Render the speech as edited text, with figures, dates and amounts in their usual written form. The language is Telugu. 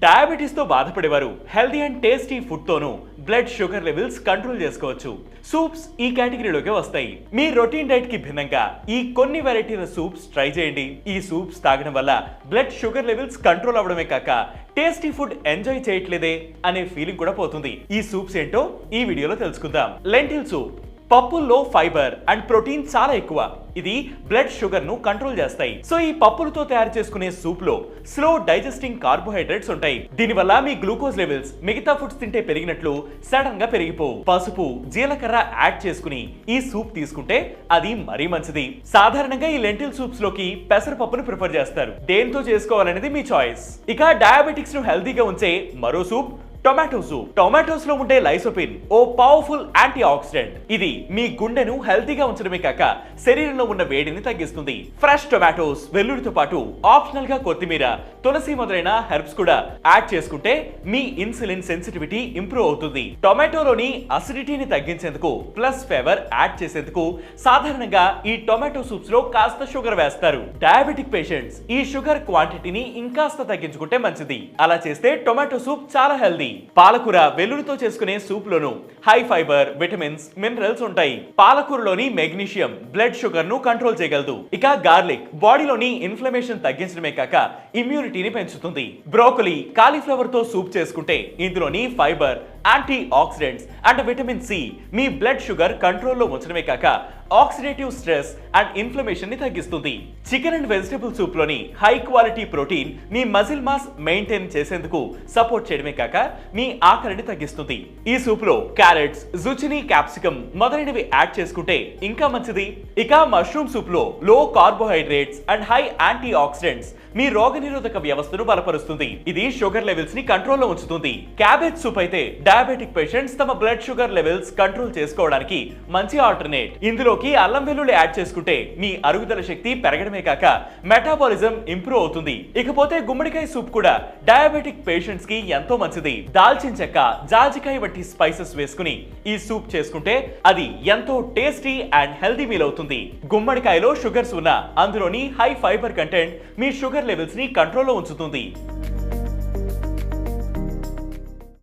డయాబెటీస్ తో బాధపడేవారు హెల్దీ అండ్ టేస్టీ ఫుడ్ తోనూ బ్లడ్ షుగర్ లెవెల్స్ కంట్రోల్ చేసుకోవచ్చు. సూప్స్ ఈ కేటగిరీలోకి వస్తాయి. మీ రొటీన్ డైట్ కి భిన్నంగా ఈ కొన్ని వెరైటీల సూప్స్ ట్రై చేయండి. ఈ సూప్స్ తాగడం వల్ల బ్లడ్ షుగర్ లెవెల్స్ కంట్రోల్ అవడమే కాక టేస్టీ ఫుడ్ ఎంజాయ్ చేయట్లేదే అనే ఫీలింగ్ కూడా పోతుంది. ఈ సూప్స్ ఏంటో ఈ వీడియోలో తెలుసుకుందాం. Lentil soup. పప్పుల్లో ఫైబర్ అండ్ ప్రోటీన్ చాలా ఎక్కువ. ఇది బ్లడ్ షుగర్ ను కంట్రోల్ చేస్తాయి. సో ఈ పప్పులతో తయారు చేసుకునే సూప్ లో స్లో డైజెస్టింగ్ కార్బోహైడ్రేట్స్ ఉంటాయి. దీనివల్ల మీ గ్లూకోజ్ లెవెల్స్ మిగతా ఫుడ్స్ తింటే పెరిగినట్లు సడన్ గా పెరిగిపోవు. పసుపు, జీలకర్ర యాడ్ చేసుకుని ఈ సూప్ తీసుకుంటే అది మరీ మంచిది. సాధారణంగా ఈ లెంటిల్ సూప్స్ లోకి పెసరపప్పును ప్రిఫర్ చేస్తారు. దేంతో చేసుకోవాలనేది మీ చాయిస్. ఇక డయాబెటిక్స్ ను హెల్తీగా ఉంచే మరో సూప్ టొమాటో సూప్. టొమాటోస్ లో ఉండే లైసోపిన్ ఓ పవర్ఫుల్ యాంటీ ఆక్సిడెంట్. ఇది మీ గుండెను హెల్తీగా ఉంచడమే కాక శరీరంలో ఉన్న వేడిని తగ్గిస్తుంది. ఫ్రెష్ టొమాటోస్, వెల్లుల్లితో పాటు ఆప్షనల్ గా కొత్తిమీర, తులసి మొదలైన హెర్బ్స్ కూడా యాడ్ చేసుకుంటే మీ ఇన్సులిన్ సెన్సిటివిటీ ఇంప్రూవ్ అవుతుంది. టొమాటోలోని అసిడిటీని తగ్గించేందుకు ప్లస్ ఫ్లేవర్ యాడ్ చేసేందుకు సాధారణంగా ఈ టొమాటో సూప్స్ లో కాస్త షుగర్ వేస్తారు. డయాబెటిక్ పేషెంట్స్ ఈ షుగర్ క్వాంటిటీని ఇంకాస్త తగ్గించుకుంటే మంచిది. అలా చేస్తే టొమాటో సూప్ చాలా హెల్దీ. పాలకూర, వెల్లుల్లితో చేసుకునే సూప్ లోను హై ఫైబర్, విటమిన్స్, మినరల్స్ ఉంటాయి. పాలకూరలోని మెగ్నీషియం బ్లడ్ షుగర్ ను కంట్రోల్ చేయగలదు. ఇక గార్లిక్ బాడీలోని ఇన్ఫ్లమేషన్ తగ్గించడమే కాక ఇమ్యూనిటీని పెంచుతుంది. బ్రోకలీ, కాలీఫ్లవర్ తో సూప్ చేసుకుంటే ఇందులోని fibre, antioxidants and vitamin C మీ బ్లడ్ షుగర్ కంట్రోల్లో ఉంచడమే కాక ఆక్సిడేటివ్ స్ట్రెస్ అండ్ ఇన్ఫ్లమేషన్ ని తగ్గిస్తుంది. చికెన్ అండ్ వెజిటబుల్ సూప్ లోని హై క్వాలిటీ ప్రోటీన్ మీ మజిల్ మాస్ మెయింటైన్ చేసేందుకు సపోర్ట్ చేయడమే కాక మీ ఆకలిని తగ్గిస్తుంది. ఈ సూప్ లో క్యారెట్స్, జుచినీ, క్యాప్సికమ్ మొదలైనవి యాడ్ చేసుకుంటే ఇంకా మంచిది. ఇక మష్రూమ్ సూప్ లో low carbohydrates and high antioxidants మీ రోగనిరోధక వ్యవస్థను బలపరుస్తుంది. ఇది షుగర్ లెవెల్స్ ని కంట్రోల్లో ఉంచుతుంది. క్యాబేజ్ సూప్ అయితే డయాబెటిక్ పేషెంట్స్ తమ బ్లడ్ షుగర్ లెవెల్స్ కంట్రోల్ చేసుకోవడానికి మంచి ఆల్టర్నేట్. ఇందులోకి అల్లం వెల్లుల్లి యాడ్ చేసుకుంటే మీ అరుగుదల శక్తి పెరగడమే కాక మెటాబాలిజం ఇంప్రూవ్ అవుతుంది. ఇకపోతే గుమ్మడికాయ సూప్ కూడా డయాబెటిక్ పేషెంట్స్ కి ఎంతో మంచిది. దాల్చిన చెక్క, జాజికాయ వంటి స్పైసెస్ వేసుకుని ఈ సూప్ చేసుకుంటే అది ఎంతో టేస్టీ అండ్ హెల్దీ మీల్ అవుతుంది. గుమ్మడికాయలో షుగర్స్ ఉన్న అందులోని హై ఫైబర్ కంటెంట్ మీ షుగర్ లెవెల్స్ ని కంట్రోల్లో ఉంచుతుంది.